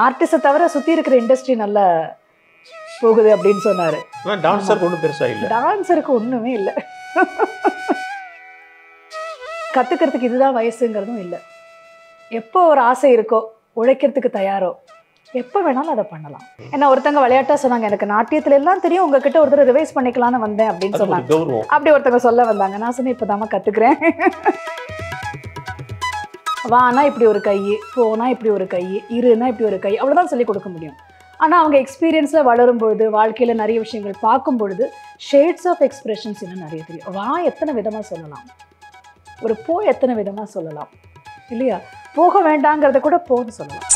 ஆர்டிஸ்ட தவிர சுத்தி இருக்கிற இண்டஸ்ட்ரி நல்லா போகுது அப்படின்னு சொன்னாரு. டான்சருக்கு ஒன்றும் பெருசா இல்லை. டான்சருக்கு ஒண்ணுமே இல்லை. கத்துக்கிறதுக்கு இதுதான் வயசுங்கிறதும் இல்லை. எப்போ ஒரு ஆசை இருக்கோ, உழைக்கிறதுக்கு தயாரோ, எப்போ வேணாலும் அதை பண்ணலாம். ஏன்னா ஒருத்தங்க விளையாட்டா சொன்னாங்க, எனக்கு நாட்டியத்துல எல்லாம் தெரியும், உங்ககிட்ட ஒருத்தர் ரிவைஸ் பண்ணிக்கலாம்னு வந்தேன் அப்படின்னு சொன்னாங்க. அப்படி ஒருத்தங்க சொல்ல வந்தாங்க. நான் சொன்னேன், இப்போதாம்மா கத்துக்கிறேன். வானா இப்படி ஒரு கை, போனா இப்படி ஒரு கை, இருனா இப்படி ஒரு கை, அவ்வளோதான் சொல்லி கொடுக்க முடியும். ஆனால் அவங்க எக்ஸ்பீரியன்ஸில் வளரும்பொழுது, வாழ்க்கையில் நிறைய விஷயங்கள் பார்க்கும் பொழுது ஷேட்ஸ் ஆஃப் எக்ஸ்பிரஷன்ஸ் இன்னும் நிறைய தெரியும். வா எத்தனை விதமாக சொல்லலாம், ஒரு போ எத்தனை விதமாக சொல்லலாம் இல்லையா? போக வேண்டாங்கிறத கூட போன்னு சொல்லலாம்.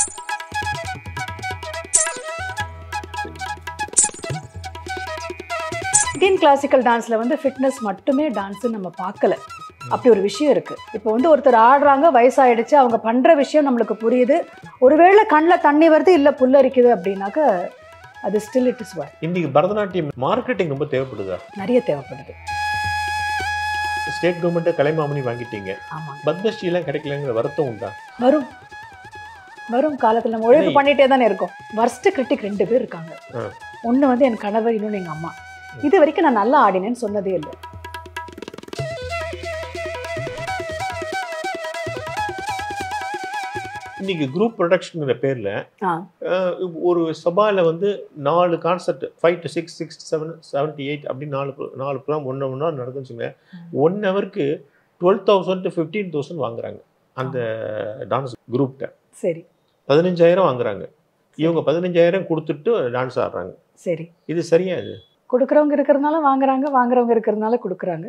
இந்தியன் கிளாசிக்கல் டான்ஸில் வந்து ஃபிட்னஸ் மட்டுமே டான்ஸு நம்ம பார்க்கல. அப்படி ஒரு விஷயம் இருக்குது. இப்போ வந்து ஒருத்தர் ஆடுறாங்க, வயசாகிடுச்சு, அவங்க பண்ணுற விஷயம் நம்மளுக்கு புரியுது, ஒருவேளை கண்ணில் தண்ணி வருது, இல்லை புல்லரிக்குது அப்படின்னாக்க அது ஸ்டில் இட் இஸ் ஒர்க். இன்னைக்கு பரதநாட்டியம் மார்க்கெட்டிங் ரொம்ப தேவைப்படுதா? நிறைய தேவைப்படுது. ஸ்டேட் கவர்மெண்ட்டை கலைமாமணி வாங்கிட்டீங்க. ஆமாம். பத்மஸ்ரீலாம் கிடைக்கலங்கிற வருத்தம் உண்டா? வரும் வரும் காலத்தில் நம்ம உழைப்பு பண்ணிகிட்டே தானே இருக்கோம். வர்ஸ்ட் கிரிட்டிக் 2 பேர் இருக்காங்க. ஒன்று வந்து என் கணவர், இன்னொன்று எங்கள் அம்மா. இது வரைக்கும் நான் நல்லா ஆடினேன்னு சொன்னதே இல்லை. இன்னைக்கு குரூப் ப்ரொடக்ஷனுங்கிற பேரில் ஒரு சபாவில் வந்து 4 கான்சர்ட் 5 to 6, 6 to 7, 7 to 8 அப்படி 4 ப்ரோக்ராம் 1 hour நடக்குன்னு வச்சுங்க. 1 ஹவருக்கு 12,000 to 15,000 வாங்குறாங்க அந்த டான்ஸ் குரூப்கிட்ட. சரி. 15,000 வாங்குறாங்க. இவங்க 15,000 கொடுத்துட்டு டான்ஸ் ஆடுறாங்க. சரி. இது சரியா? இது கொடுக்குறவங்க இருக்கிறதுனால வாங்குறாங்க, வாங்குறவங்க இருக்கிறதுனால கொடுக்குறாங்க.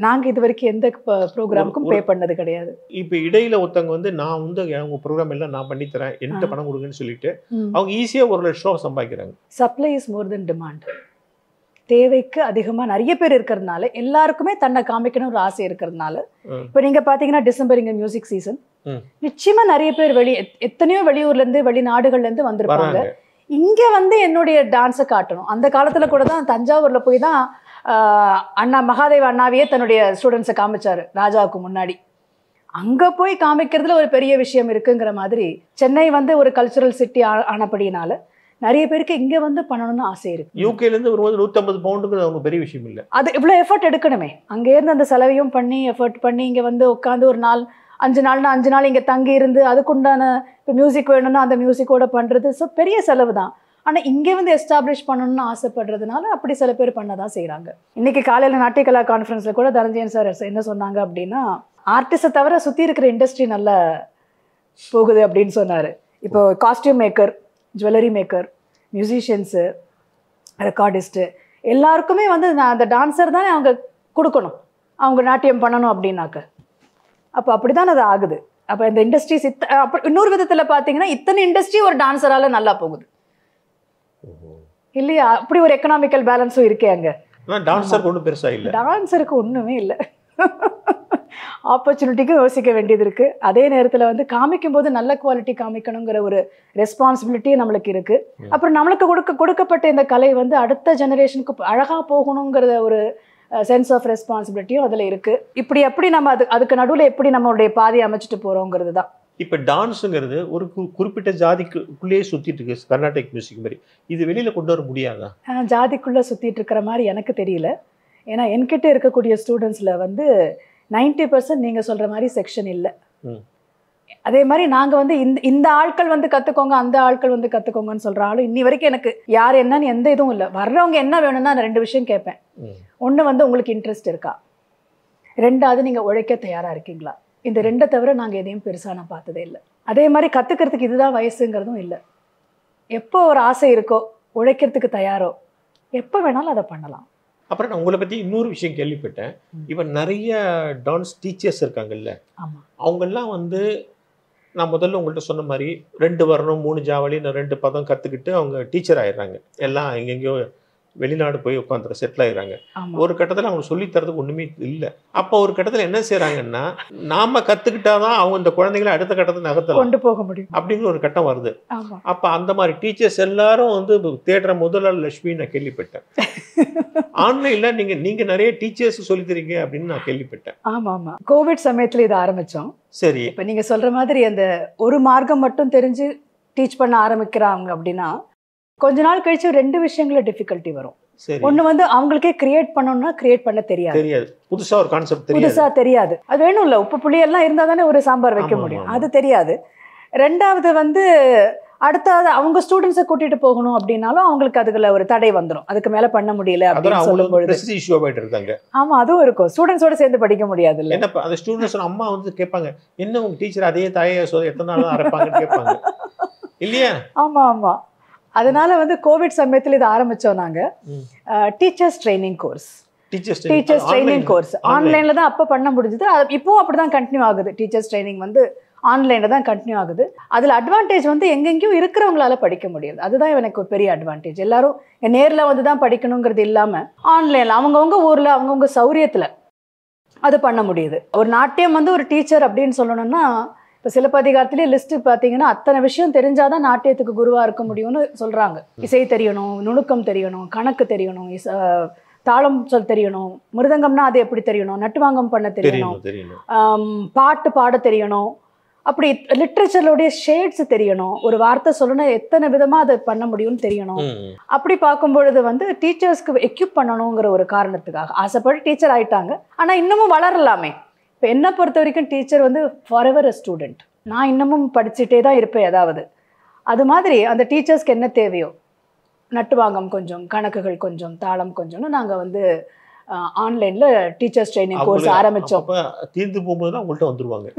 நாங்கள் இது வரைக்கும் எந்த ப்ரோக்ராமுக்கும் பே பண்ணது கிடையாது. இப்போ இடையில ஒருத்தவங்க வந்து நான் வந்து அவங்க ப்ரோக்ராம் எல்லாம் நான் பண்ணித்தரேன், என்கிட்ட பணம் கொடுங்கன்னு சொல்லிட்டு அவங்க ஈஸியாக 1,00,000 சம்பாதிக்கிறாங்க. Supply is more then demand. தேவைக்கு அதிகமாக நிறைய பேர் இருக்கிறதுனால, எல்லாருக்குமே தன்னை காமிக்கணும் ஒரு ஆசை இருக்கிறதுனால. இப்போ நீங்கள் பார்த்தீங்கன்னா டிசம்பர் இங்கே மியூசிக் சீசன், நிச்சயமாக நிறைய பேர் எத்தனையோ வெளியூர்லேருந்து வெளிநாடுகள்லேருந்து வந்திருப்பாங்க. இங்கே வந்து என்னுடைய டான்ஸை காட்டணும். அந்த காலத்தில் கூட தான் தஞ்சாவூரில் போய் தான் அண்ணா மகாதேவ அண்ணாவையே தன்னுடைய ஸ்டூடெண்ட்ஸை காமிச்சார் ராஜாவுக்கு முன்னாடி. அங்கே போய் காமிக்கிறதுல ஒரு பெரிய விஷயம் இருக்குங்கிற மாதிரி சென்னை வந்து ஒரு கல்ச்சுரல் சிட்டி ஆனபடினால நிறைய பேருக்கு இங்கே வந்து பண்ணணும்னு ஆசை இருக்கு. யூகேலேருந்து வரும்போது 150 பவுண்டுக்கு அவங்க பெரிய விஷயம் இல்லை. அது இவ்வளோ எஃபர்ட் எடுக்கணுமே. அங்கேருந்து அந்த செலவையும் பண்ணி எஃபர்ட் பண்ணி இங்கே வந்து உட்காந்து ஒரு 5 நாள்னா 5 நாள் இங்கே தங்கி இருந்து அதுக்குண்டான இப்போ மியூசிக் வேணும்னா அந்த மியூசிக்கோட பண்ணுறது. ஸோ பெரிய செலவு தான். ஆனால் இங்கே வந்து எஸ்டாப்ளிஷ் பண்ணணும்னு ஆசைப்படுறதுனால அப்படி சில பேர் பண்ண தான் செய்கிறாங்க. இன்றைக்கி காலையில் நாட்டியகலா கான்ஃபரன்ஸில் கூட தனஞ்சயன் சார் என்ன சொன்னாங்க அப்படின்னா, ஆர்டிஸ்ட்டை தவிர சுற்றி இருக்கிற இண்டஸ்ட்ரி நல்லா போகுது அப்படின்னு சொன்னார். இப்போ costume maker, jewellery maker, musicians, recordist எல்லாருக்குமே வந்து அந்த டான்ஸர் தானே அவங்க கொடுக்கணும், அவங்க நாட்டியம் பண்ணணும் அப்படின்னாக்க. அப்போ அப்படி தான் அது ஆகுது. அப்போ இந்த இண்டஸ்ட்ரீஸ் அப்போ இன்னொரு விதத்தில் பார்த்தீங்கன்னா இத்தனை இண்டஸ்ட்ரி ஒரு டான்ஸரால் நல்லா போகுது இல்லையா? அப்படி ஒரு எக்கனாமிக்கல் பேலன்ஸும் இருக்கே அங்கே. டான்ஸருக்கு ஒன்றும் பெருசாக இல்லை. டான்ஸருக்கு ஒன்றுமே இல்லை. ஆப்பர்ச்சுனிட்டிக்கும் யோசிக்க வேண்டியது இருக்குது. அதே நேரத்தில் வந்து காமிக்கும் போது நல்ல குவாலிட்டி காமிக்கணுங்கிற ஒரு ரெஸ்பான்சிபிலிட்டியும் நம்மளுக்கு இருக்குது. அப்புறம் நம்மளுக்கு கொடுக்கப்பட்ட இந்த கலை வந்து அடுத்த ஜெனரேஷனுக்கு அழகாக போகணுங்கிற ஒரு சென்ஸ் ஆஃப் ரெஸ்பான்சிபிலிட்டியும் அதில் இருக்குது. இப்படி எப்படி நம்ம அதுக்கு நடுவில் எப்படி நம்மளுடைய பாதையை அமைச்சிட்டு போகிறோங்கிறது தான். இப்போ டான்ஸுங்கிறது ஒரு குறிப்பிட்ட ஜாதிக்குள்ளேயே சுற்றிட்டு இருக்கு, கர்நாடிக் மியூசிக் மாதிரி. இது வெளியில் கொண்டு வர முடியாதா? ஜாதிக்குள்ளே சுற்றிட்டு இருக்கிற மாதிரி எனக்கு தெரியல. ஏன்னா என்கிட்ட இருக்கக்கூடிய ஸ்டூடெண்ட்ஸில் வந்து 90% நீங்கள் சொல்கிற மாதிரி செக்ஷன் இல்லை. அதே மாதிரி நாங்கள் வந்து இந்த ஆட்கள் வந்து கற்றுக்கோங்க, அந்த ஆட்கள் வந்து கற்றுக்கோங்கன்னு சொல்கிற ஆளும் இன்னி வரைக்கும் எனக்கு யார் என்னன்னு எந்த இதுவும் இல்லை. வர்றவங்க என்ன வேணும்னா நான் 2 விஷயம் கேட்பேன். ஒன்று வந்து உங்களுக்கு இன்ட்ரெஸ்ட் இருக்கா, 2வது நீங்கள் உழைக்க தயாராக இருக்கீங்களா. இந்த 2 தவிர நாங்கள் எதையும் பெருசாக நான் பார்த்ததே இல்லை. அதே மாதிரி கற்றுக்கிறதுக்கு இதுதான் வயசுங்கிறதும் இல்லை. எப்போ ஒரு ஆசை இருக்கோ, உழைக்கிறதுக்கு தயாரோ, எப்போ வேணாலும் அதை பண்ணலாம். அப்புறம் நான் உங்களை பற்றி இன்னொரு விஷயம் கேள்விப்பட்டேன். இப்போ நிறைய டான்ஸ் டீச்சர்ஸ் இருக்காங்கல்ல, அவங்கெல்லாம் வந்து நான் முதல்ல உங்கள்கிட்ட சொன்ன மாதிரி 2 வரணும் 3 ஜாவலி 2 பதம் கற்றுக்கிட்டு அவங்க டீச்சர் ஆயிடுறாங்க. எல்லாம் எங்கெங்கேயோ வெளிநாடு போய் உட்காந்துற செட்டில் ஆயிடுறாங்க. ஒரு கட்டத்தில் அவங்க சொல்லி தரதுக்கு ஒன்றுமே இல்லை. அப்போ ஒரு கட்டத்தில் என்ன செய்கிறாங்கன்னா, நாம் கற்றுக்கிட்டாதான் அவங்க இந்த குழந்தைங்களை அடுத்த கட்டத்தில் நகர்த்தலாம், கொண்டு போக முடியும் அப்படிங்கிற ஒரு கட்டம் வருது. அப்போ அந்த மாதிரி டீச்சர்ஸ் எல்லாரும் வந்து தேடுற முதலாளி லட்சுமி நான் கேள்விப்பட்டேன். ஆன்லைனில் நீங்கள் நிறைய டீச்சர்ஸ் சொல்லி தரீங்க அப்படின்னு நான் கேள்விப்பட்டேன். ஆமாம் ஆமாம், கோவிட் சமயத்தில் இதை ஆரம்பித்தோம். சரி, இப்போ நீங்கள் சொல்கிற மாதிரி அந்த ஒரு மார்க்கம் மட்டும் தெரிஞ்சு டீச் பண்ண ஆரம்பிக்கிறாங்க அப்படின்னா கொஞ்ச நாள் கழிச்சு 2 விஷயங்கள டிஃபிகல்ட்டி வரும். சரி. ஒன்று வந்து அவங்களுக்கே கிரியேட் பண்ணணும்னா கிரியேட் பண்ண தெரியாது. புதுசா ஒரு கான்செப்ட் தெரியாது. புதுசா தெரியாது. அது வேணும் இல்லை, உப்பு புளி எல்லாம் இருந்தால் தானே ஒரு சாம்பார் வைக்க முடியும். அது தெரியாது. 2வது வந்து அடுத்தது அவங்க ஸ்டூடெண்ட்ஸை கூட்டிட்டு போகணும் அப்படின்னாலும் அவங்களுக்கு அதுக்குள்ள ஒரு தடை வந்துடும். அதுக்கு மேல பண்ண முடியல அப்படின்னு சொல்லும்போது ஆமா அதுவும் இருக்கும். ஸ்டூடெண்ட்ஸோட சேர்ந்து படிக்க முடியாது இல்லை. என்ன அந்த ஸ்டூடெண்ட்ஸ் அம்மா வந்து கேட்பாங்க, என்ன உங்க டீச்சர் அதே தாயை எத்தனை நாள் அரைப்பாங்கன்னு கேட்பாங்க இல்லையா? ஆமா ஆமா. அதனால வந்து கோவிட் சமயத்தில் இது ஆரம்பிச்சோம் நாங்க. டீச்சர்ஸ் ட்ரைனிங் கோர்ஸ் ஆன்லைன்ல தான் அப்போ பண்ண முடிஞ்சது. இப்போவும் அப்படிதான் கண்டினியூ ஆகுது. டீச்சர்ஸ் ட்ரைனிங் வந்து ஆன்லைனில் தான் கண்டினியூ ஆகுது. அதில் அட்வான்டேஜ் வந்து எங்கெங்கேயும் இருக்கிறவங்களால படிக்க முடியாது. அதுதான் எனக்கு ஒரு பெரிய அட்வான்டேஜ். எல்லாரும் நேரில் வந்து தான் படிக்கணுங்கிறது இல்லாமல் ஆன்லைனில் அவங்கவுங்க ஊரில் அவங்கவுங்க சௌரியத்தில் அது பண்ண முடியுது. ஒரு நாட்டியம் வந்து ஒரு டீச்சர் அப்படின்னு சொல்லணும்னா இப்போ சிலப்பதிகாரத்திலே லிஸ்ட்டு பார்த்தீங்கன்னா அத்தனை விஷயம் தெரிஞ்சாதான் நாட்டியத்துக்கு குருவாக இருக்க முடியும்னு சொல்கிறாங்க. இசை தெரியணும், நுணுக்கம் தெரியணும், கணக்கு தெரியணும், தாளம் சொல் தெரியணும், மிருதங்கம்னா அது எப்படி தெரியணும், நட்டுவாங்கம் பண்ண தெரியணும், பாட்டு பாட தெரியணும், அப்படி லிட்ரேச்சருடைய ஷேட்ஸ் தெரியணும், ஒரு வார்த்தை சொல்லணும் எத்தனை விதமாக அதை பண்ண முடியும்னு தெரியணும். அப்படி பார்க்கும்பொழுது வந்து டீச்சர்ஸ்க்கு எக்யூப் பண்ணணுங்கிற ஒரு காரணத்துக்காக ஆசைப்பட்டு டீச்சர் ஆயிட்டாங்க. ஆனால் இன்னமும் வளரலாமே. இப்போ என்னை பொறுத்த வரைக்கும் டீச்சர் வந்து ஃபார் எவர் அ ஸ்டூடெண்ட். நான் இன்னமும் படிச்சுட்டே தான் இருப்பேன். ஏதாவது அது மாதிரி அந்த டீச்சர்ஸ்க்கு என்ன தேவையோ, நட்டுவாங்கம் கொஞ்சம், கணக்குகள் கொஞ்சம், தாளம் கொஞ்சம்னு நாங்கள் வந்து ஆன்லைன்ல டீச்சர்ஸ் ட்ரைனிங் கோர்ஸ் ஆரம்பிச்சோம். தீர்ந்து போகும்போது அவங்கள்ட்ட வந்துருவாங்க.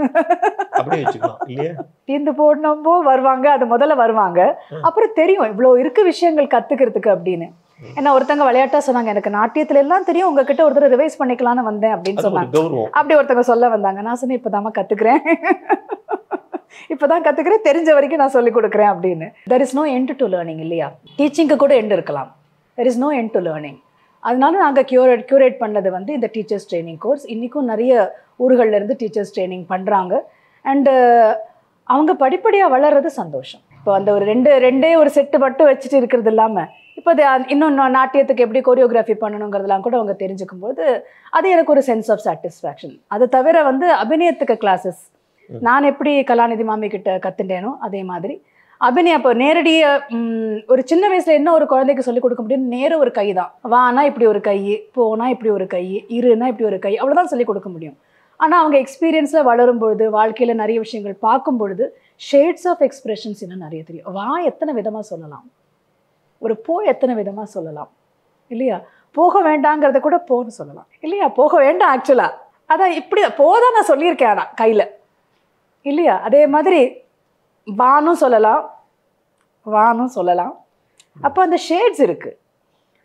அப்படியே வச்சுக்கலாம் இல்லையா? தீர்ந்து போனப்போ வருவாங்க, அது முதல்ல வருவாங்க. அப்புறம் தெரியும் இவ்வளோ இருக்கு விஷயங்கள் கத்துக்கிறதுக்கு அப்படின்னு. ஏன்னா ஒருத்தங்க விளையாட்டா சொன்னாங்க, எனக்கு நாட்டியத்துல எல்லாம் தெரியும், உங்ககிட்ட ஒருத்தர் ரிவைஸ் பண்ணிக்கலாம்னு வந்தேன் அப்படின்னு சொன்னாங்க. அப்படி ஒருத்தங்க சொல்ல வந்தாங்க. நான் சொன்னேன் இப்பதாம்மா கத்துக்கிறேன், இப்பதான் கத்துக்கிறேன், தெரிஞ்ச வரைக்கும் நான் சொல்லி கொடுக்குறேன் அப்படின்னு. There is no end to learning இல்லையா? டீச்சிங்க்கு கூட எண்ட் இருக்கலாம். There is no end to learning. அதனால நாங்கள் கியூரேட் பண்ணது வந்து இந்த டீச்சர்ஸ் ட்ரைனிங் கோர்ஸ். இன்றைக்கும் நிறைய ஊர்கள்ல இருந்து டீச்சர்ஸ் ட்ரைனிங் பண்ணுறாங்க. அண்டு அவங்க படிப்படியாக வளர்றது சந்தோஷம். இப்போ அந்த ஒரு ரெண்டே ஒரு செட்டு மட்டும் வச்சுட்டு இருக்கிறது இல்லாமல் இப்போ அது இன்னும் நாட்டியத்துக்கு எப்படி கோரியோகிராஃபி பண்ணணுங்கிறதுலாம் கூட அவங்க தெரிஞ்சுக்கும் போது அது எனக்கு ஒரு சென்ஸ் ஆஃப் சாட்டிஸ்ஃபேக்ஷன். அது தவிர வந்து அபிநயத்துக்கு கிளாஸஸ் நான் எப்படி கலாநிதி மாமி கிட்ட கற்றுட்டேனோ அதே மாதிரி அபிநயம். அப்போ நேரடியாக ஒரு சின்ன வயசில் என்ன ஒரு குழந்தைக்கு சொல்லிக் கொடுக்க முடியும், நேர ஒரு கை தான். வானா இப்படி ஒரு கை, போனா இப்படி ஒரு கை, இருனா இப்படி ஒரு கை, அவ்வளோதான் சொல்லிக் கொடுக்க முடியும். ஆனால் அவங்க எக்ஸ்பீரியன்ஸில் வளரும் பொழுது, வாழ்க்கையில் நிறைய விஷயங்கள் பார்க்கும் பொழுது ஷேட்ஸ் ஆஃப் எக்ஸ்பிரஷன்ஸ் இன்னும் நிறைய தெரியும். வா எத்தனை விதமாக சொல்லலாம், ஒரு போ எத்தனை விதமாக சொல்லலாம் இல்லையா? போக வேண்டாங்கிறத கூட போன்னு சொல்லலாம் இல்லையா? போக வேண்டாம் ஆக்சுவலாக அதான் இப்படி போதான் நான் சொல்லியிருக்கேன் ஆனால் கையில் இல்லையா? அதே மாதிரி வானும் சொல்லலாம், வானும் சொல்லலாம். அப்போ அந்த ஷேட்ஸ் இருக்குது.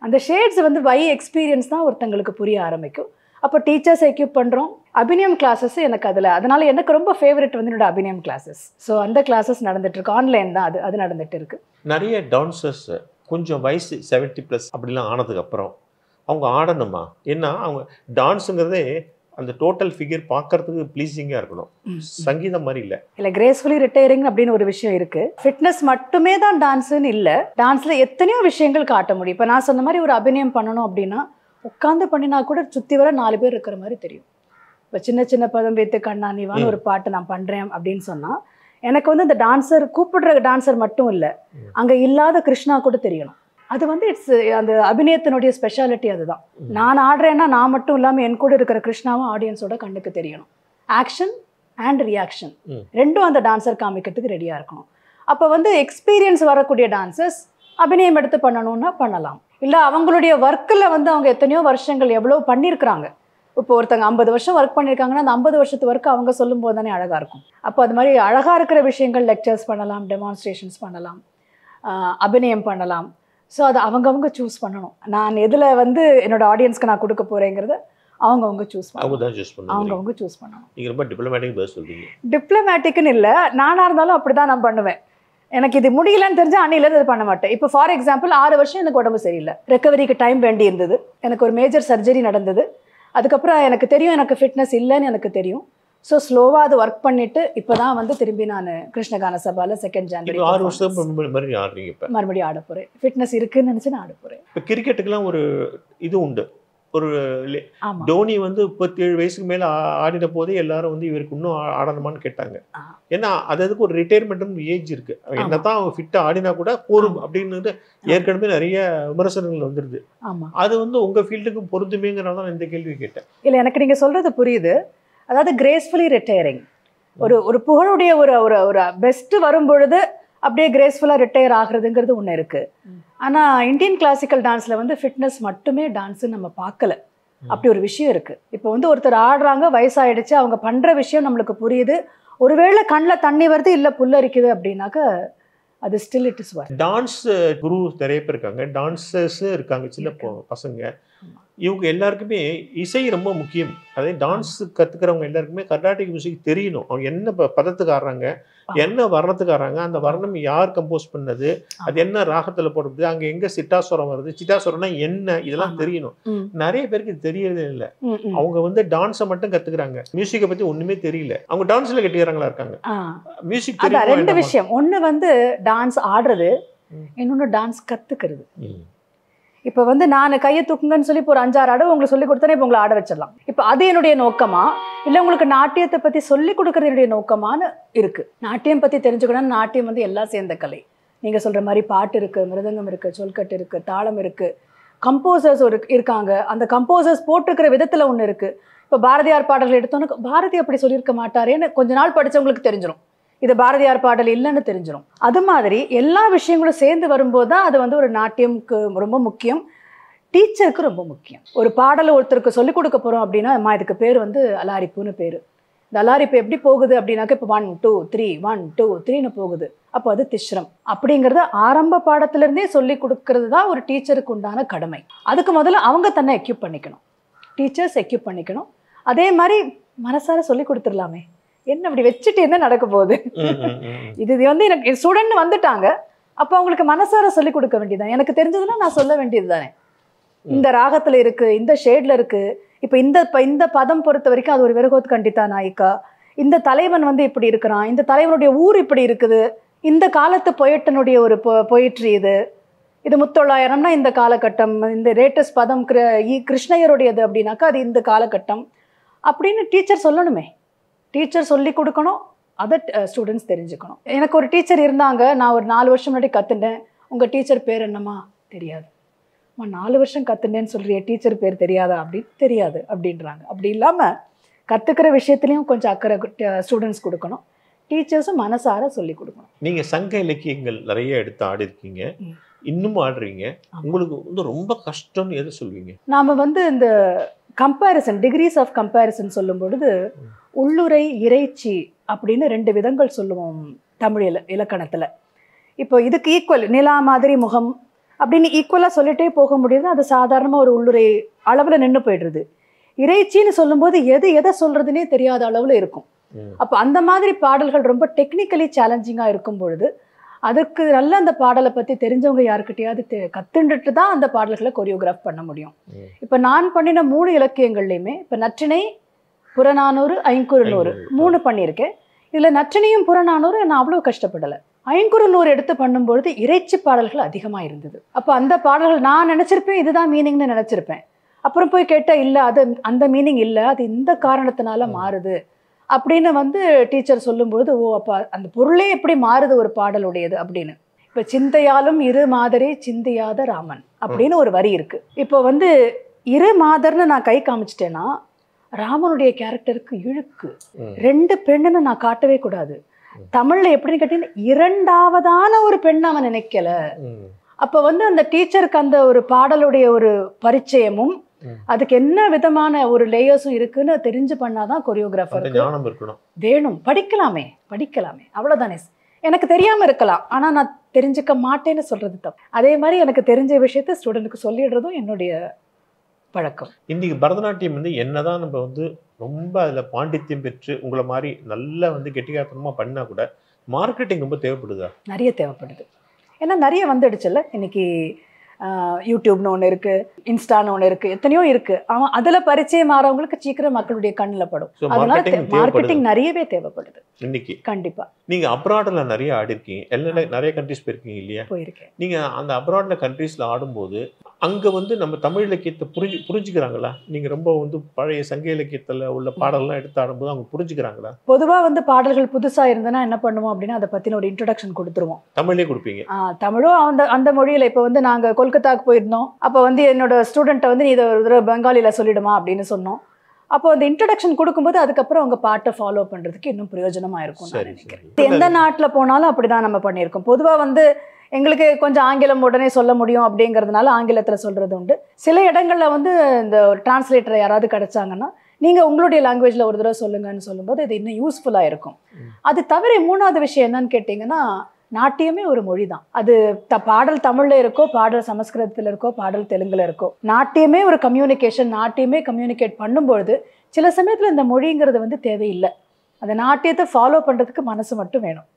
அந்த ஷேட்ஸ் வந்து வை எக்ஸ்பீரியன்ஸ் தான் ஒருத்தங்களுக்கு புரிய ஆரம்பிக்கும். அப்போ டீச்சர்ஸ் எக்யூப் பண்ணுறோம். அபிநயம் கிளாஸஸ் எனக்கு அதனால எனக்கு ரொம்ப ஃபேவரட் வந்து என்னோட அபிநயம் கிளாஸஸ். ஸோ அந்த கிளாஸஸ் நடந்துட்டுருக்கு. ஆன்லைன் தான் அது நடந்துட்டு இருக்கு. நிறைய டான்சர்ஸ் கொஞ்சம் வயசு 70+ அப்படிலாம் ஆனதுக்கப்புறம் அவங்க ஆடணுமா? ஏன்னா அவங்க டான்ஸுங்கிறதே அந்த டோட்டல் ஃபிகர் பார்க்கறதுக்கு ப்ளீஸிங்காக இருக்கணும், சங்கீதம் மாதிரி இல்லை கிரேஸ்ஃபுல்லி ரிட்டையரிங் அப்படின்னு ஒரு விஷயம் இருக்கு. ஃபிட்னஸ் மட்டுமே தான் டான்ஸுன்னு இல்லை, டான்ஸ்ல எத்தனையோ விஷயங்கள் காட்ட முடியும். இப்போ நான் சொன்ன மாதிரி ஒரு அபிநயம் பண்ணணும் அப்படின்னா உட்காந்து பண்ணினா கூட சுற்றி வர 4 பேர் இருக்கிற மாதிரி தெரியும். இப்போ சின்ன சின்ன பதம் வைத்து கண்ணானிவான்னு ஒரு பாட்டு நான் பண்ணுறேன் அப்படின்னு சொன்னால் எனக்கு வந்து இந்த டான்ஸர் கூப்பிடுற டான்ஸர் மட்டும் இல்லை, அங்கே இல்லாத கிருஷ்ணா கூட தெரியணும். அது வந்து அந்த அபிநயத்தினுடைய ஸ்பெஷாலிட்டி அதுதான். நான் ஆடுறேன்னா நான் மட்டும் இல்லாமல் என் கூட இருக்கிற கிருஷ்ணாவும் ஆடியன்ஸோட கண்ணுக்கு தெரியணும். ஆக்ஷன் அண்ட் ரியாக்ஷன் ரெண்டும் அந்த டான்ஸர் காமிக்கிறதுக்கு ரெடியாக இருக்கணும். அப்போ வந்து எக்ஸ்பீரியன்ஸ் வரக்கூடிய டான்சர்ஸ் அபிநயம் எடுத்து பண்ணணும்னா பண்ணலாம். இல்லை அவங்களுடைய ஒர்க்கில் வந்து அவங்க எத்தனையோ வருஷங்கள் எவ்வளோ பண்ணியிருக்கிறாங்க. இப்போ ஒருத்தங்க 50 வருஷம் ஒர்க் பண்ணியிருக்காங்கன்னா அந்த 50 வருஷத்து ஒர்க்கு அவங்க சொல்லும் போது தானே அழகாக இருக்கும். அப்போ அது மாதிரி அழகாக இருக்கிற விஷயங்கள் லெக்சர்ஸ் பண்ணலாம், டெமான்ஸ்ட்ரேஷன்ஸ் பண்ணலாம், அபிநயம் பண்ணலாம். ஸோ அதை அவங்கவுங்க சூஸ் பண்ணணும். நான் எதில் வந்து என்னோட ஆடியன்ஸ்க்கு நான் கொடுக்க போகிறேங்கிறத அவங்கவுங்க சூஸ் பண்ணணும். அவங்கவுங்க சூஸ் பண்ணணும். நீங்கள் ரொம்ப டிப்ளமேட்டிக் பேச சொல்றீங்க. டிப்ளமேட்டிக்னு இல்லை, நானாக இருந்தாலும் அப்படி தான் நான் பண்ணுவேன். எனக்கு இது முடியலன்னு தெரிஞ்சால் அன்னிலேருந்து இது பண்ண மாட்டேன். இப்போ ஃபார் எக்ஸாம்பிள் 6 வருஷம் எனக்கு உடம்பு சரியில்லை, ரெக்கவரிக்கு டைம் வேண்டி இருந்தது, எனக்கு ஒரு மேஜர் சர்ஜரி நடந்தது. அதுக்கப்புறம் எனக்கு தெரியும் எனக்கு ஃபிட்னஸ் இல்லைன்னு எனக்கு தெரியும். ஸோ ஸ்லோவாக அது ஒர்க் பண்ணிவிட்டு இப்போ தான் வந்து திரும்பி நான் கிருஷ்ணகான சபாவில் 2 ஜனவரி 6 வருஷம் மறுபடியும் ஆட போகிறேன். ஃபிட்னஸ் இருக்குன்னு நினச்சி நான் ஆட போகிறேன். இப்போ கிரிக்கெட்டுக்கெல்லாம் ஒரு இது உண்டு, ஒரு ஆமா டோனி வந்து 37 வயசுக்கு மேல ஆடின போதே எல்லாரும் வந்து இவருக்கு இன்னும் ஆடணுமான்னு கேட்டாங்க. ஏன்னா அதுக்கு ஒரு ரிட்டையர்மெண்ட் ஏஜ் இருக்கு. என்னதான் அவங்க ஃபிட்டா ஆடினா கூட போரும் அப்படின்னு ஏற்கனவே நிறைய விமர்சனங்கள் வந்துருது. ஆமா அது வந்து உங்க ஃபீல்டுக்கு பொருந்துமேங்கிறனால தான் இந்த கேள்வி கேட்டேன். இல்ல எனக்கு நீங்க சொல்றது புரியுது. அதாவது கிரேஸ்ஃபுல்லி ரிட்டையரிங், ஒரு புகழுடைய ஒரு ஒரு ஒரு பெஸ்ட் வரும்பொழுது அப்படியே கிரேஸ்ஃபுல்லா ரிட்டையர் ஆகுறதுங்கிறது ஒண்ணு இருக்கு. ஆனா இந்தியன் கிளாசிக்கல் டான்ஸ்ல வந்து ஃபிட்னஸ் மட்டுமே டான்ஸ் நம்ம பார்க்கல. அப்படி ஒரு விஷயம் இருக்கு. இப்போ வந்து ஒருத்தர் ஆடுறாங்க, வயசாயிடுச்சு, அவங்க பண்ற விஷயம் நம்மளுக்கு புரியுது, ஒருவேளை கண்ணில் தண்ணி வருது இல்ல புல்லரிக்குது அப்படின்னாக்க அது still it is work. Dance குரு நிறைய பேர் இருக்காங்க, டான்சர்ஸ் இருக்காங்க, சின்ன பசங்க. இவங்க எல்லாருக்குமே இசை ரொம்ப முக்கியம். அதே டான்ஸ் கத்துக்கிறவங்க எல்லாருக்குமே கர்நாடிக் மியூசிக் தெரியணும். அவங்க என்ன பதத்துக்கு ஆடுறாங்க, என்ன வர்ணத்துக்கு ஆடுறாங்க, அந்த வர்ணம் யார் கம்போஸ் பண்ணது, அது என்ன ராகத்துல போடுறது, அங்க எங்க சிட்டாஸ்வரம் வருது, சிட்டாஸ்வரம்னா என்ன, இதெல்லாம் தெரியணும். நிறைய பேருக்கு தெரியறதே இல்லை. அவங்க வந்து டான்ஸை மட்டும் கத்துக்கிறாங்க, மியூசிக்கை பத்தி ஒண்ணுமே தெரியல. அவங்க டான்ஸ்ல கெட்டிக்கிறாங்களா இருக்காங்க. மியூசிக் ரெண்டு விஷயம். ஒண்ணு வந்து டான்ஸ் ஆடுறது, இன்னொன்னு டான்ஸ் கத்துக்கிறது. இப்போ வந்து நான் கையை தூக்குங்கன்னு சொல்லி இப்போ ஒரு 5-6 ஆடு உங்களுக்கு சொல்லி கொடுத்தேன்னா இப்போ உங்களை ஆட வச்சிடலாம். இப்போ அது என்னுடைய நோக்கமா இல்லை உங்களுக்கு நாட்டியத்தை பற்றி சொல்லி கொடுக்குறது என்னுடைய நோக்கமானு இருக்கு. நாட்டியம் பற்றி தெரிஞ்சுக்கணும்னா நாட்டியம் வந்து எல்லாம் சேர்ந்த கலை. நீங்கள் சொல்கிற மாதிரி பாட்டு இருக்குது, மிருதங்கம் இருக்குது, சொல்கட்டு இருக்குது, தாளம் இருக்குது, கம்போசர்ஸ் இருக்காங்க. அந்த கம்போசர்ஸ் போட்டிருக்கிற விதத்தில் ஒன்று இருக்குது. இப்போ பாரதியார் பாடல்கள் எடுத்தோன்னா பாரதி அப்படி சொல்லியிருக்க மாட்டாரேன்னு கொஞ்ச நாள் படித்தவங்களுக்கு தெரிஞ்சிடும், இது பாரதியார் பாடல் இல்லைன்னு தெரிஞ்சிடும். அது மாதிரி எல்லா விஷயங்களும் சேர்ந்து வரும்போது தான் அது வந்து ஒரு நாட்டியம்க்கு ரொம்ப முக்கியம், டீச்சருக்கு ரொம்ப முக்கியம். ஒரு பாடலை ஒருத்தருக்கு சொல்லிக் கொடுக்க போகிறோம் அப்படின்னா, அம்மா இதுக்கு பேர் வந்து அலாரிப்புன்னு பேர். இந்த அலாரிப்பு எப்படி போகுது அப்படின்னாக்க இப்போ 1 2 3 1 2 3ன்னு போகுது. அப்போ அது திஸ்ரம் அப்படிங்கிறத ஆரம்ப பாடத்திலேருந்தே சொல்லி கொடுக்கறது தான் ஒரு டீச்சருக்கு உண்டான கடமை. அதுக்கு முதல்ல அவங்க தன்னை எக்யூப் பண்ணிக்கணும், டீச்சர்ஸ் எக்யூப் பண்ணிக்கணும். அதே மாதிரி மனசார சொல்லி கொடுத்துடலாமே, என்ன அப்படி வச்சுட்டு என்ன நடக்க போகுது. இது வந்து எனக்கு ஸ்டூடெண்ட் வந்துட்டாங்க, அப்போ அவங்களுக்கு மனசார சொல்லி கொடுக்க வேண்டியதுதான். எனக்கு தெரிஞ்சதுன்னா நான் சொல்ல வேண்டியது தானே, இந்த ராகத்துல இருக்கு, இந்த ஷேட்ல இருக்கு, இப்போ இந்த பதம் பொறுத்த வரைக்கும் அது ஒரு விரகோத் கண்டிதா நாயிக்கா, இந்த தலைவன் வந்து இப்படி இருக்கிறான், இந்த தலைவனுடைய ஊர் இப்படி இருக்குது, இந்த காலத்து பொயட்டனுடைய ஒரு பொயிட்ரி இது முத்தொள்ளாயிரம்னா இந்த காலகட்டம், இந்த ரேட்டஸ் பதம் கிருஷ்ணயருடையது அப்படின்னாக்கா அது இந்த காலகட்டம் அப்படின்னு டீச்சர் சொல்லணுமே. டீச்சர் சொல்லி கொடுக்கணும், அதை ஸ்டூடெண்ட்ஸ் தெரிஞ்சுக்கணும். எனக்கு ஒரு டீச்சர் இருந்தாங்க, நான் ஒரு 4 வருஷம் முன்னாடி கற்றுட்டேன். உங்கள் டீச்சர் பேர் என்னம்மா? தெரியாது. 4 வருஷம் கற்றுட்டேன்னு சொல்கிறிய, டீச்சர் பேர் தெரியாதா? அப்படின்னு தெரியாது அப்படின்றாங்க. அப்படி இல்லாமல் கற்றுக்கிற விஷயத்துலையும் கொஞ்சம் அக்கறை ஸ்டூடெண்ட்ஸ் கொடுக்கணும், டீச்சர்ஸும் மனசார சொல்லி கொடுக்கணும். நீங்கள் சங்க இலக்கியங்கள் நிறைய எடுத்து ஆடி இருக்கீங்க, இன்னமும் ஆடுறீங்க. உங்களுக்கு வந்து ரொம்ப கஷ்டம்னு எது சொல்வீங்க? நாம் வந்து இந்த கம்பேரிசன், டிகிரிஸ் ஆஃப் கம்பேரிசன் சொல்லும் பொழுது உள்ளுரை இறைச்சி அப்படின்னு 2 விதங்கள் சொல்லுவோம் தமிழ் இலக்கணத்தில். இப்போ இதுக்கு ஈக்குவல் நிலா மாதிரி முகம் அப்படின்னு ஈக்குவலாக சொல்லிட்டே போக முடியுது. அது சாதாரணமாக ஒரு உள்ளுரை அளவில் நின்று போயிடுறது. இறைச்சின்னு சொல்லும்போது எதை சொல்கிறதுனே தெரியாத அளவில் இருக்கும். அப்போ அந்த மாதிரி பாடல்கள் ரொம்ப டெக்னிக்கலி சேலஞ்சிங்காக இருக்கும் பொழுது அதுக்கு நல்ல அந்த பாடலை பற்றி தெரிஞ்சவங்க யாருக்கிட்டையாவது கற்றுண்டுட்டு தான் அந்த பாடல்களை கொரியோகிராஃப் பண்ண முடியும். இப்போ நான் பண்ணின 3 இலக்கியங்கள்லையுமே இப்போ நற்றிணை, புறநானூறு, ஐங்குறுநூறு 3 பண்ணியிருக்கேன். இதில் நற்றினையும் புறநானூறு நான் அவ்வளோ கஷ்டப்படலை. ஐங்குறுநூறு எடுத்து பண்ணும்பொழுது இறைச்சி பாடல்கள் அதிகமாக இருந்தது. அப்போ அந்த பாடல்கள் நான் நினச்சிருப்பேன் இதுதான் மீனிங்னு நினச்சிருப்பேன். அப்புறம் போய் கேட்டால் இல்லை, அது அந்த மீனிங் இல்லை, அது இந்த காரணத்தினால மாறுது அப்படின்னு வந்து டீச்சர் சொல்லும்பொழுது, ஓ அப்போ அந்த பொருளே எப்படி மாறுது ஒரு பாடலுடையது அப்படின்னு. இப்போ சிந்தையாலும் இரு மாதரே சிந்தியாத ராமன் அப்படின்னு ஒரு வரி இருக்கு. இப்போ வந்து இரு மாதர்னு நான் கை காமிச்சிட்டேன்னா ராமனுடைய கேரக்டருக்கு இழுக்கு 2 பெண்ணுன்னு நான் காட்டவே கூடாது. தமிழ்ல எப்படின்னு கேட்டீங்கன்னா 2ஆவதான ஒரு பெண் அவன் நினைக்கல. அப்போ வந்து அந்த டீச்சருக்கு அந்த ஒரு பாடலுடைய ஒரு பரிச்சயமும் அதுக்கு என்ன விதமான ஒரு லேயர்ஸும் இருக்குன்னு தெரிஞ்சு பண்ணாதான் கொரியோகிராஃபருக்கு வேணும். படிக்கலாமே அவ்வளோதானே. எனக்கு தெரியாமல் இருக்கலாம், ஆனால் நான் தெரிஞ்சுக்க மாட்டேன்னு சொல்றது தப்பு. அதே மாதிரி எனக்கு தெரிஞ்ச விஷயத்த ஸ்டூடெண்ட்டுக்கு சொல்லிடுறதும் என்னுடைய பழக்கம். இன்னைக்கு பரதநாட்டியம் வந்து என்னதான் நம்ம வந்து ரொம்ப அதில் பாண்டித்யம் பெற்று உங்களை மாதிரி நல்லா வந்து கெட்டிக்காரத்தனமாக பண்ணால் கூட மார்க்கெட்டிங் ரொம்ப தேவைப்படுதா? நிறைய தேவைப்படுது. ஏன்னா நிறைய வந்துடுச்சுல்ல இன்னைக்கு. யூடியூப்னு ஒன்று இருக்குது, இன்ஸ்டான்னு ஒன்று இருக்குது, எத்தனையோ இருக்குது. அவன் அதில் பரிச்சயம் ஆகிறவங்களுக்கு சீக்கிரம் மக்களுடைய கண்ணில் படும். அதனால மார்க்கெட்டிங் நிறையவே தேவைப்படுது இன்னைக்கு. கண்டிப்பாக. நீங்கள் அப்ராடில் நிறைய ஆடி இருக்கீங்க, எல்லாம் நிறைய கண்ட்ரிஸ் போயிருக்கீங்க இல்லையா? போயிருக்கேன். நீங்கள் அந்த அப்ராடில் கண்ட்ரீஸில் ஆடும்போது அங்கே வந்து நம்ம தமிழ் இலக்கியத்தை புரிஞ்சுக்கிறாங்களா? நீங்கள் ரொம்ப வந்து பழைய சங்க இலக்கியத்தில் உள்ள பாடல்லாம் எடுத்து ஆடும்போது அவங்க புரிஞ்சுக்கிறாங்களா? பொதுவாக வந்து பாடல்கள் புதுசாக இருந்ததுன்னா என்ன பண்ணுவோம் அப்படின்னா அதை பற்றின ஒரு இன்ட்ரடக்ஷன் கொடுத்துருவோம். தமிழ்லேயே கொடுப்பீங்க? தமிழும் அந்த மொழியில். இப்போ வந்து நாங்கள் கொல்கத்தாவுக்கு போயிருந்தோம். அப்போ வந்து என்னோட ஸ்டூடெண்ட்டை வந்து நீ இதை ஒரு தடவை பெங்காலியில் சொல்லிடுமா அப்படின்னு சொன்னோம். அப்போ அந்த இன்ட்ரடக்ஷன் கொடுக்கும்போது அதுக்கப்புறம் அவங்க பாட்டை ஃபாலோ பண்ணுறதுக்கு இன்னும் பிரயோஜனமாக இருக்கும். எந்த நாட்டில் போனாலும் அப்படி தான் நம்ம பண்ணியிருக்கோம். பொதுவாக வந்து எங்களுக்கு கொஞ்சம் ஆங்கிலம் உடனே சொல்ல முடியும் அப்படிங்கிறதுனால ஆங்கிலத்தில் சொல்கிறது உண்டு. சில இடங்களில் வந்து இந்த ஒரு டிரான்ஸ்லேட்டர் யாராவது கிடைச்சாங்கன்னா நீங்கள் உங்களுடைய லாங்குவேஜில் ஒரு தடவை சொல்லுங்கன்னு சொல்லும்போது இது இன்னும் யூஸ்ஃபுல்லாக இருக்கும். அது தவிர மூணாவது விஷயம் என்னன்னு கேட்டிங்கன்னா, நாட்டியமே ஒரு மொழி தான். அது பாடல் தமிழில் இருக்கோ, பாடல் சமஸ்கிருதத்தில் இருக்கோ, பாடல் தெலுங்குல இருக்கோ, நாட்டியமே ஒரு கம்யூனிகேஷன். நாட்டியமே கம்யூனிகேட் பண்ணும்பொழுது சில சமயத்தில் இந்த மொழிங்கிறது வந்து தேவையில்லை. அந்த நாட்டியத்தை ஃபாலோ பண்ணுறதுக்கு மனசு மட்டும் வேணும்.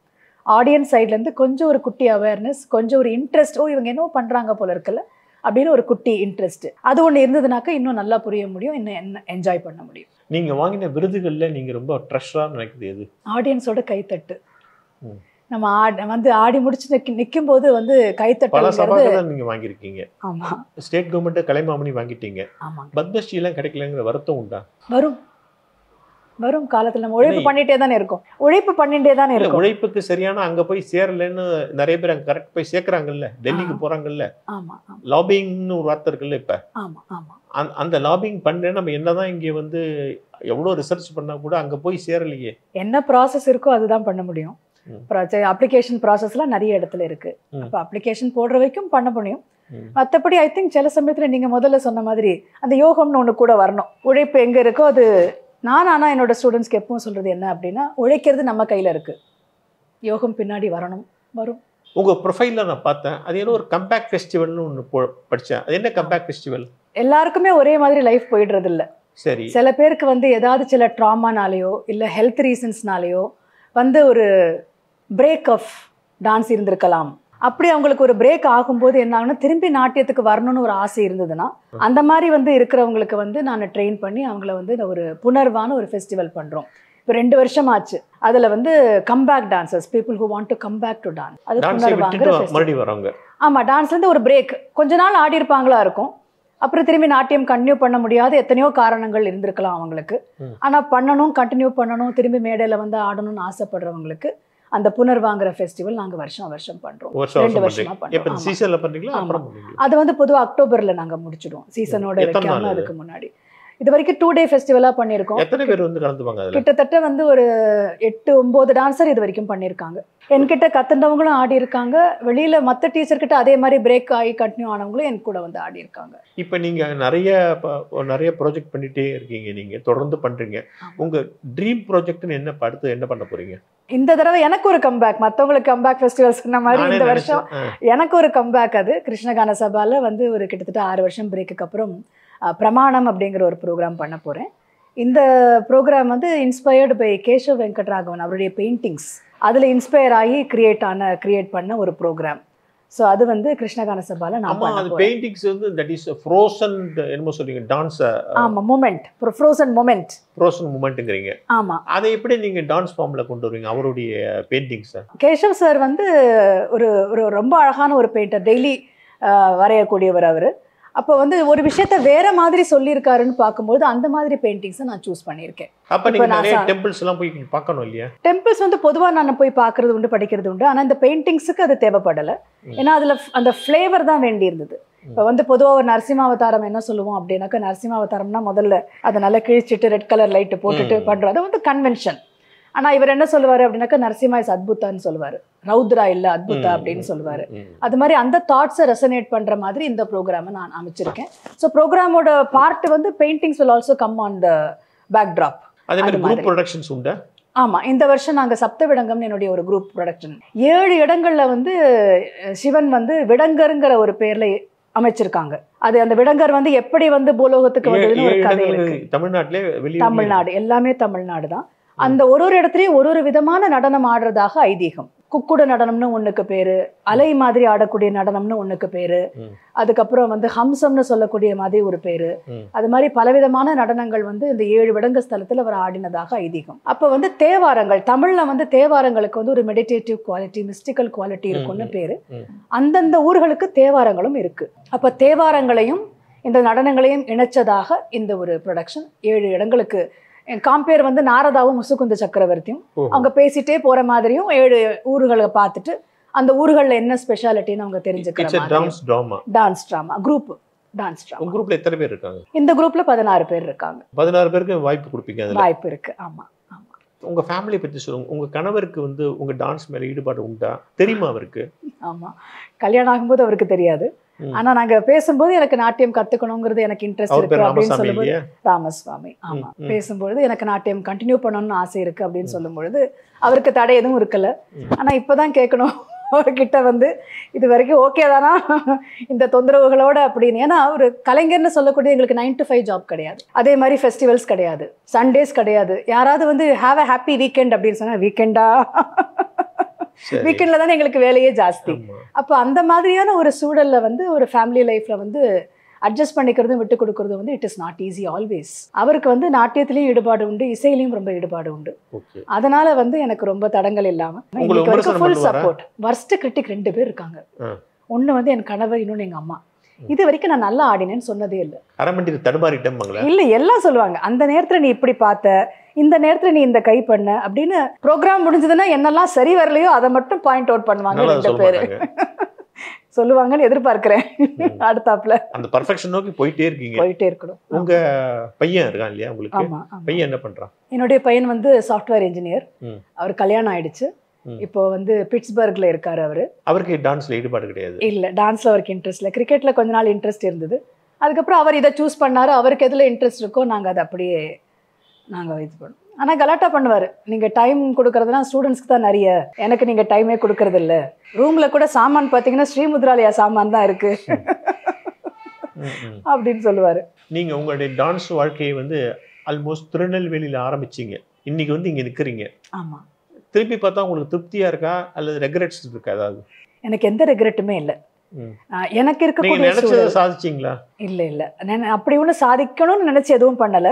ஆடியன்ஸ் சைட்லேருந்து கொஞ்சம் ஒரு குட்டி அவேர்னஸ், கொஞ்சம் ஒரு இன்ட்ரெஸ்ட், இவங்க என்ன பண்ணுறாங்க போல இருக்குல்ல அப்படின்னு ஒரு குட்டி இன்ட்ரெஸ்ட், அது ஒன்று இருந்ததுனாக்கா இன்னும் நல்லா புரிய முடியும், இன்னும் என்ஜாய் பண்ண முடியும். நீங்கள் வாங்கின விருதுகளில் நீங்கள் ரொம்ப ட்ரெஷராக நினைக்கிறது எது? ஆடியன்ஸோட கைத்தட்டு. நம்ம வந்து ஆடி முடிச்சு நிற்கும் போது வந்து கைத்தட்டு. பல சவால்கள் நீங்கள் வாங்கியிருக்கீங்க. ஆமாம். ஸ்டேட் கவர்மெண்ட்டை கலைமாமணி வாங்கிட்டீங்க. ஆமாம். பத்மஸ்ரீலாம் கிடைக்கலங்கிற வருத்தம் உண்டா? வரும் காலத்தில் நம்ம உழைப்பு பண்ணிட்டே தானே இருக்கோம். உழைப்புக்கு சரியான அங்கே போய் சேரலன்னு நிறைய பேர் அங்கே கரெக்ட் போய் சேர்க்குறாங்கல்ல, டெல்லிக்கு போகிறாங்கல்ல. லாபிங்னு ஒரு வார்த்தை இருக்குல்ல. இப்போ அந்த லாபிங் பண்ண நம்ம என்னதான் இங்கே வந்து எவ்வளோ ரிசர்ச் பண்ணால் கூட அங்கே போய் சேரலையே. என்ன ப்ராசஸ் இருக்கோ அதுதான் பண்ண முடியும். அப்ளிகேஷன் ப்ராசஸ்லாம் நிறைய இடத்துல இருக்கு. அப்போ அப்ளிகேஷன் போடுற வரைக்கும் பண்ண முடியும். மற்றபடி ஐ திங்க் சில சமயத்தில் நீங்கள் முதல்ல சொன்ன மாதிரி அந்த யோகம்னு ஒன்று கூட வரணும். உழைப்பு எங்கே இருக்கோ அது. ஆனால் என்னோட ஸ்டூடெண்ட்ஸ்க்கு எப்பவும் சொல்கிறது என்ன அப்படின்னா, உழைக்கிறது நம்ம கையில் இருக்குது, யோகம் பின்னாடி வரும். உங்கள் ப்ரொஃபைலில் நான் பார்த்தேன், அது ஏதோ ஒரு கம்பேக் ஃபெஸ்டிவல்னு ஒன்று படித்தேன். அது என்ன கம்பேக் ஃபெஸ்டிவல்? எல்லாருக்குமே ஒரே மாதிரி லைஃப் போயிடுறது இல்லை. சரி. சில பேருக்கு வந்து ஏதாவது சில ட்ராமானாலேயோ இல்லை ஹெல்த் ரீசன்ஸ்னாலேயோ வந்து ஒரு பிரேக் ஆஃப் டான்ஸ் இருந்திருக்கலாம். அப்படி அவங்களுக்கு ஒரு பிரேக் ஆகும்போது என்ன ஆகுனா திரும்பி நாட்டியத்துக்கு வரணும்னு ஒரு ஆசை இருந்ததுன்னா அந்த மாதிரி வந்து இருக்கிறவங்களுக்கு வந்து நான் ட்ரெயின் பண்ணி அவங்கள வந்து ஒரு புனர்வான ஒரு ஃபெஸ்டிவல் பண்ணுறோம். இப்போ 2 வருஷம் ஆச்சு. அதில் வந்து comeback dancers, people who want to come back to dance. அது புனர்வாங்க. ஆமாம், டான்ஸ்லேருந்து ஒரு பிரேக் கொஞ்ச நாள் ஆடி இருப்பாங்களா இருக்கும். அப்புறம் திரும்பி நாட்டியம் கண்டினியூ பண்ண முடியாது, எத்தனையோ காரணங்கள் இருந்திருக்கலாம் அவங்களுக்கு. ஆனால் பண்ணணும், கண்டினியூ பண்ணணும், திரும்பி மேடையில் வந்து ஆடணும்னு ஆசைப்படுறவங்களுக்கு அந்த புனர்வாங்குற ஃபெஸ்டிவல் நாங்கள் வருஷம் பண்ணுறோம். 2 வருஷமா பண்ணுறோம். அது வந்து பொதுவாக அக்டோபரில் நாங்கள் முடிச்சிடுவோம், சீசனோட வைக்காம அதுக்கு முன்னாடி. இது வரைக்கும் 2 டே ஃபெஸ்டிவலாக பண்ணியிருக்கோம். எத்தனை பேர் வந்து கலந்துவாங்க? கிட்டத்தட்ட வந்து ஒரு 8-9 டான்சர் இது வரைக்கும் பண்ணியிருக்காங்க. என்கிட்ட கத்துண்டவங்களும் ஆடி இருக்காங்க, வெளியில் மற்ற டீச்சர்கிட்ட அதே மாதிரி பிரேக் ஆகி கண்டினியூ ஆனவங்களும் என் கூட வந்து ஆடி இருக்காங்க. இப்போ நீங்கள் நிறைய ப்ராஜெக்ட் பண்ணிகிட்டே இருக்கீங்க, நீங்கள் தொடர்ந்து பண்ணுறீங்க. உங்கள் ட்ரீம் ப்ராஜெக்ட்னு என்ன பண்ண போகிறீங்க? இந்த தடவை எனக்கு ஒரு கம்பேக், மற்றவங்களுக்கு கம்பேக் ஃபெஸ்டிவல் சொன்ன மாதிரி இந்த வருஷம் எனக்கு ஒரு கம்பேக். அது கிருஷ்ணகான சபாவில் வந்து ஒரு கிட்டத்தட்ட 6 வருஷம் பிரேக்குக்கு அப்புறம் பிரமாணம் அப்படிங்கிற ஒரு ப்ரோக்ராம் பண்ண போகிறேன். இந்த ப்ரோக்ராம் வந்து இன்ஸ்பயர்டு பை கேஷவ் வெங்கட்ராகவன், அவருடைய பெயிண்டிங்ஸ் அதில் இன்ஸ்பயர் ஆகி கிரியேட் பண்ண ஒரு ப்ரோக்ராம். ஸோ அது வந்து கிருஷ்ணகான சபாவில் நான் பண்ணேன். பெயிண்டிங்ஸ் வந்து தட் இஸ் ஃப்ரோசன் என்னமோ சொல்றீங்க, டான்ஸ். ஆமாம், மூமெண்ட், ஃப்ரோசன் மூமெண்ட்டுங்கிறீங்க. ஆமாம். அதை எப்படி நீங்கள் டான்ஸ் ஃபார்மில் கொண்டு வருவீங்க அவருடைய பெயிண்டிங்ஸை? கேஷவ் சார் வந்து ஒரு ரொம்ப அழகான ஒரு பெயிண்டர், டெய்லி வரையக்கூடியவர் அவர். அப்போ வந்து ஒரு விஷயத்த வேற மாதிரி சொல்லியிருக்காருன்னு பார்க்கும்போது அந்த மாதிரி பெயிண்டிங்ஸை நான் சூஸ் பண்ணியிருக்கேன். அப்போ நீங்கள் நிறைய டெம்பிள்ஸ் எல்லாம் போய் பார்க்கணும் இல்லையா? டெம்பிள்ஸ் வந்து பொதுவாக நான் போய் பார்க்கறது உண்டு, படிக்கிறது உண்டு. ஆனால் இந்த பெயிண்டிங்ஸுக்கு அது தேவைப்படலை. ஏன்னா அதில் அந்த ஃப்ளேவர் தான் வேண்டி இருந்தது. இப்போ வந்து பொதுவாக ஒரு நரசிம்மாவதாரம் என்ன சொல்லுவோம் அப்படின்னாக்கா, நரசிம்மாவதாரம்னா முதல்ல அதை நல்லா கிழிச்சிட்டு ரெட் கலர் லைட்டு போட்டுட்டு பண்ணுறோம், அது வந்து கன்வென்ஷன். ஆனால் இவர் என்ன சொல்லுவார் அப்படின்னாக்கா, நரசிம்மா இஸ் அத்புத்தான்னு சொல்லுவார், ரவுத்ரா இல்லை அத்புதா அப்படின்னு சொல்லுவார். அது மாதிரி அந்த தாட்ஸை ரெசனேட் பண்ணுற மாதிரி இந்த ப்ரோக்ராமை நான் அமைச்சிருக்கேன். ஸோ ப்ரோக்ராமோட பார்ட் வந்து paintings will also come on the backdrop. ஆமாம், இந்த வருஷம் நாங்கள் சப்தவிடங்கம்னு என்னுடைய ஒரு குரூப் ப்ரொடக்ஷன் 7 இடங்களில் வந்து சிவன் வந்து விடங்கருங்கிற ஒரு பேரில் அமைச்சிருக்காங்க. அது அந்த விடங்கர் வந்து எப்படி வந்து பூலோகத்துக்கு வந்ததுன்னு ஒரு கதை இருக்கு. தமிழ்நாடு எல்லாமே தமிழ்நாடு தான். அந்த ஒரு இடத்துலயும் ஒரு விதமான நடனம் ஆடுறதாக ஐதீகம். குக்குட நடனம்னு ஒண்ணுக்கு பேரு, அலை மாதிரி ஆடக்கூடிய நடனம்னு ஒண்ணுக்கு பேரு, அதுக்கப்புறம் வந்து ஹம்சம்னு சொல்லக்கூடிய மாதிரி ஒரு பேரு. அது மாதிரி பலவிதமான நடனங்கள் வந்து இந்த 7 விடங்க ஸ்தலத்துல அவர் ஆடினதாக ஐதீகம். அப்ப வந்து தேவாரங்கள், தமிழ்ல வந்து தேவாரங்களுக்கு வந்து ஒரு மெடிடேட்டிவ் குவாலிட்டி, மிஸ்டிக்கல் குவாலிட்டி இருக்கும்னு பேரு. அந்தந்த ஊர்களுக்கு தேவாரங்களும் இருக்கு. அப்ப தேவாரங்களையும் இந்த நடனங்களையும் இணைச்சதாக இந்த ஒரு ப்ரொடக்ஷன் 7 இடங்களுக்கு. என் காம்பேர் வந்து நாரதாவும் முசுகுந்த சக்கரவர்த்தியும் அவங்க பேசிட்டே போற மாதிரியும் 7 ஊர்களை பார்த்துட்டு அந்த ஊர்கள்ல என்ன ஸ்பெஷாலிட்டின்னு அவங்க தெரிஞ்சுக்கிற dance drama group. Dance drama குரூப்ல எத்தனை பேர் இருக்காங்க? இந்த குரூப்ல 16 பேர் இருக்காங்க. 16 பேருக்கு வாய்ப்பு கொடுப்பீங்க? வாய்ப்பு இருக்கு. ஆமா. உங்க ஃபேமிலியை பத்தி சொல்லுங்க. உங்க கணவருக்கு வந்து உங்க டான்ஸ் மேல ஈடுபாடு உண்டா? தெரியுமா அவருக்கு? ஆமா, கல்யாணம் ஆகும்போது அவருக்கு தெரியாது. ஆனா நாங்க பேசும்போது எனக்கு நாட்டியம் கத்துக்கணுங்கிறது எனக்கு இன்ட்ரெஸ்ட் இருக்கு அப்படின்னு சொல்லும்போது, ராமசுவாமி, ஆமா, பேசும்பொழுது எனக்கு நாட்டியம் கண்டினியூ பண்ணணும்னு ஆசை இருக்கு அப்படின்னு சொல்லும் பொழுது அவருக்கு தடை எதுவும் இருக்கல. ஆனா இப்பதான் கேட்கணும் அவர்கிட்ட வந்து இது வரைக்கும் ஓகே தானா இந்த தொந்தரவுகளோட அப்படின்னு. ஏன்னா ஒரு கலைஞர்னு சொல்லக்கூடிய எங்களுக்கு 9 to 5 ஜாப் கிடையாது. அதே மாதிரி ஃபெஸ்டிவல்ஸ் கிடையாது, சண்டேஸ் கிடையாது. யாராவது வந்து ஹாவ் அ ஹாப்பி வீக்கெண்ட் அப்படின்னு சொன்னா வீக்கெண்டா வீக்கெண்ட்ல தானே எங்களுக்கு வேலையே ஜாஸ்தி. அப்போ அந்த மாதிரியான ஒரு சூழல்ல வந்து ஒரு ஃபேமிலி லைஃப்ல வந்து அட்ஜஸ்ட் பண்ணிக்கிறதும் விட்டு கொடுக்கறதும் வந்து it is not easy always. அவருக்கு வந்து நாட்டியத்திலையும் ஈடுபாடு உண்டு, இசையிலையும் ரொம்ப ஈடுபாடு உண்டு. அதனால வந்து எனக்கு ரொம்ப தடங்கள் இல்லாம ஃபுல் சப்போர்ட். வர்ஸ்ட் கிரிட்டிக் 2 பேர் இருக்காங்க. ஒண்ணு வந்து என் கணவர், இன்னொன்னு எங்க அம்மா. இது வரைக்கும் நான் நல்லா ஆடினேன்னு சொன்னதே இல்லை. இல்ல, எல்லாம் சொல்லுவாங்க அந்த நேரத்துல நீ இப்படி பார்த்த, இந்த நேரத்துல நீ இந்த கை பண்ண அப்படின்னு. ப்ரோக்ராம் முடிஞ்சதுன்னா என்னெல்லாம் சரி வரலையோ அதை மட்டும் பாயிண்ட் அவுட் பண்ணுவாங்க 2 பேரு. சொல்லுவாங்கன்னு எதிர்பார்க்கிறேன். அடுத்தாப்புல அந்த பெர்ஃபெக்ஷன் நோக்கி போயிட்டே இருக்கணும். உங்க பையன் இருக்கான் இல்லையா உங்களுக்கு? பையன் என்ன பண்றான்? என்னுடைய பையன் வந்து சாஃப்ட்வேர் இன்ஜினியர். அவர் கல்யாணம் ஆயிடுச்சு. இப்போ வந்து பிட்ஸ்பர்க்ல இருக்காரு அவரு. அவருக்கு டான்ஸ்ல ஈடுபாடு கிடையாது? இல்ல, டான்ஸ்ல அவருக்கு இன்ட்ரெஸ்ட் இல்ல. கிரிக்கெட்ல கொஞ்ச நாள் இன்ட்ரெஸ்ட் இருந்தது. அதுக்கப்புறம் அவர் இதை சூஸ் பண்ணாரு. அவருக்கு எதுல இன்ட்ரெஸ்ட் இருக்கோ நாங்க அதை அப்படியே நாங்க இது பண்ணுவோம். ஆனா கலாட்டா பண்ணுவாரு, நீங்க டைம் கொடுக்கறதுனா ஸ்டூடெண்ட்ஸ்க்கு தான் நிறைய, எனக்கு நீங்க டைமே கொடுக்கறது இல்ல. ரூம்ல கூட சாமான் பாத்தீங்கன்னா ஸ்ரீமுத்ராலயா சாமான் தான் இருக்கு அப்படின்னு சொல்லுவாரு. நீங்க உங்களுடைய டான்ஸ் வாழ்க்கையை வந்து ஆல்மோஸ்ட் திருநெல்வேலியில ஆரம்பிச்சீங்க, இன்னைக்கு வந்து இங்க நிக்கிறீங்க. ஆமா. திருப்பி பார்த்தா உங்களுக்கு திருப்தியா இருக்கா அல்லது ரெக்ரெட்ஸ் இருக்கா? அதாவது எனக்கு எந்த ரெக்ரெட்டுமே இல்லை. எனக்கு இருக்க சாதிச்சீங்களா? இல்ல அப்படி ஒண்ணு சாதிக்கணும்னு நினைச்சு எதுவும் பண்ணல.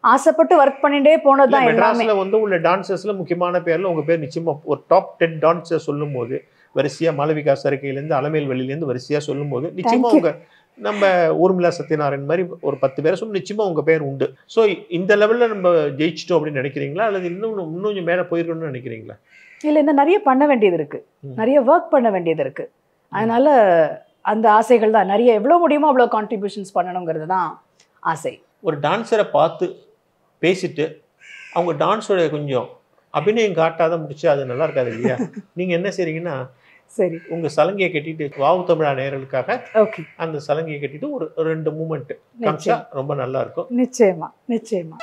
ஆசைப்பட்டு ஒர்க் பண்ணிட்டே போனதுதான் எல்லாமே. வந்து உள்ள டான்சர்ஸ்ல முக்கியமான பேர்ல உங்க பேர் நிச்சயமா ஒரு டாப் 10 டான்சர் சொல்லும் போது வரிசையா மாளவிகா சரக்கையில இருந்து அலமேல் வெளியில இருந்து வரிசையா சொல்லும் போது நிச்சயமா உங்க நம்ம ஊர்மிளா சத்யநாராயண் மாதிரி ஒரு 10 பேரை சொல்லி நிச்சயமா உங்க பேர் உண்டு. ஸோ இந்த லெவல்ல நம்ம ஜெயிச்சிட்டோம் அப்படின்னு நினைக்கிறீங்களா அல்லது இன்னும் கொஞ்சம் மேல போயிருக்கணும்னு நினைக்கிறீங்களா? இல்ல, இன்னும் நிறைய பண்ண வேண்டியது இருக்கு, நிறைய ஒர்க் பண்ண வேண்டியது இருக்கு. அதனால அந்த ஆசைகள் தான் நிறைய, எவ்வளவு முடியுமோ அவ்வளவு கான்ட்ரிபியூஷன்ஸ் பண்ணணுங்கிறது தான் ஆசை. ஒரு டான்ஸரை பார்த்து பேசிட்டு அவங்க டான்ஸோட கொஞ்சம் அபிநயம் காட்டாத முடிச்சு அது நல்லா இருக்காது இல்லையா? நீங்க என்ன செய்றீங்கன்னா, சரி, உங்க சலங்கையை கட்டிட்டு வாவு தமிழா நேயர்களுக்காக அந்த சலங்கையை கட்டிட்டு ஒரு 2 மூமெண்ட் காமிச்சா ரொம்ப நல்லா இருக்கும். நிச்சயமா நிச்சயமா.